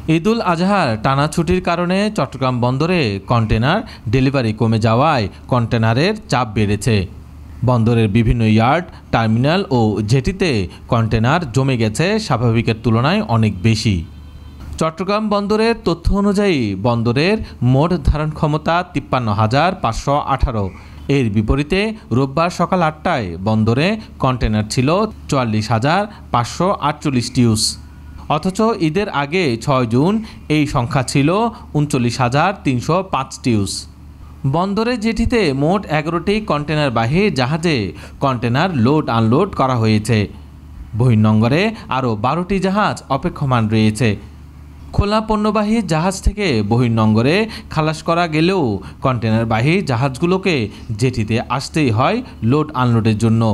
ঈদুল আজহার টানা ছুটির কারণে চট্টগ্রাম বন্দরে কন্টেনার ডেলিভারি কমে যাওয়ায় কন্টেনারের চাপ বেড়েছে। বন্দরের বিভিন্ন ইয়ার্ড, টার্মিনাল ও জেটিতে কন্টেনার জমে গেছে স্বাভাবিকের তুলনায় অনেক বেশি। চট্টগ্রাম বন্দরের তথ্য অনুযায়ী বন্দরের মোট ধারণ ক্ষমতা ৫৩,৫১৮। এর বিপরীতে রোববার সকাল ৮টায় বন্দরে কন্টেনার ছিল ৪৪,৫৪৮ টিউস। অথচ ঈদের আগে ৬ জুন এই সংখ্যা ছিল ৩৯,৩০৫ টিউস। বন্দরে জেটিতে মোট ১১টি কন্টেনারবাহী জাহাজে কন্টেনার লোড আনলোড করা হয়েছে। বহির্নোঙরে আরও ১২টি জাহাজ অপেক্ষমান রয়েছে। খোলা পণ্যবাহী জাহাজ থেকে বহির্নোঙরে খালাস করা গেলেও কন্টেনারবাহী জাহাজগুলোকে জেটিতে আসতেই হয় লোড আনলোডের জন্য।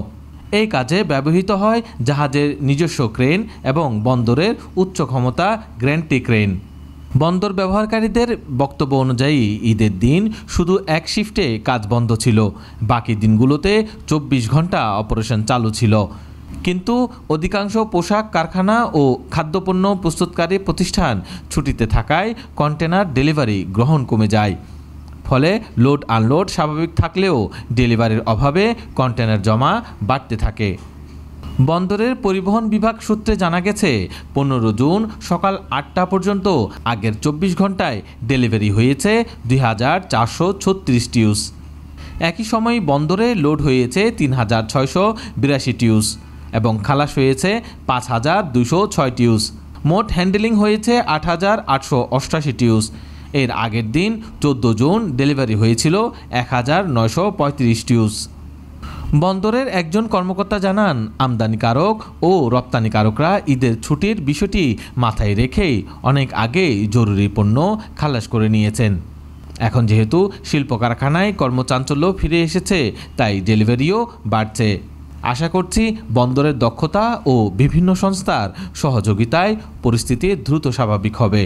এই কাজে ব্যবহৃত হয় জাহাজের নিজস্ব ক্রেন এবং বন্দরের উচ্চ ক্ষমতা গ্র্যান্টি ক্রেন। বন্দর ব্যবহারকারীদের বক্তব্য অনুযায়ী ঈদের দিন শুধু এক শিফটে কাজ বন্ধ ছিল, বাকি দিনগুলোতে ২৪ ঘন্টা অপারেশন চালু ছিল। কিন্তু অধিকাংশ পোশাক কারখানা ও খাদ্যপণ্য প্রস্তুতকারী প্রতিষ্ঠান ছুটিতে থাকায় কন্টেনার ডেলিভারি গ্রহণ কমে যায়। ফলে লোড আনলোড স্বাভাবিক থাকলেও ডেলিভারির অভাবে কন্টেনার জমা বাড়তে থাকে। বন্দরের পরিবহন বিভাগ সূত্রে জানা গেছে ১৫ জুন সকাল ৮টা পর্যন্ত আগের ২৪ ঘন্টায় ডেলিভারি হয়েছে ২,৪৩৬ টিউস। একই সময় বন্দরে লোড হয়েছে ৩,৬৮২ টিউস এবং খালাস হয়েছে ৫,২০৬ টিউস। মোট হ্যান্ডেলিং হয়েছে ৮,৮৮৮ টিউস। এর আগের দিন ১৪ জুন ডেলিভারি হয়েছিল ১,৯৩৫ টিউস। বন্দরের একজন কর্মকর্তা জানান, আমদানিকারক ও রপ্তানিকারকরা ঈদের ছুটির বিষয়টি মাথায় রেখেই অনেক আগেই জরুরি পণ্য খালাস করে নিয়েছেন। এখন যেহেতু শিল্প কারখানায় কর্মচাঞ্চল্য ফিরে এসেছে, তাই ডেলিভারিও বাড়ছে। আশা করছি বন্দরের দক্ষতা ও বিভিন্ন সংস্থার সহযোগিতায় পরিস্থিতি দ্রুত স্বাভাবিক হবে।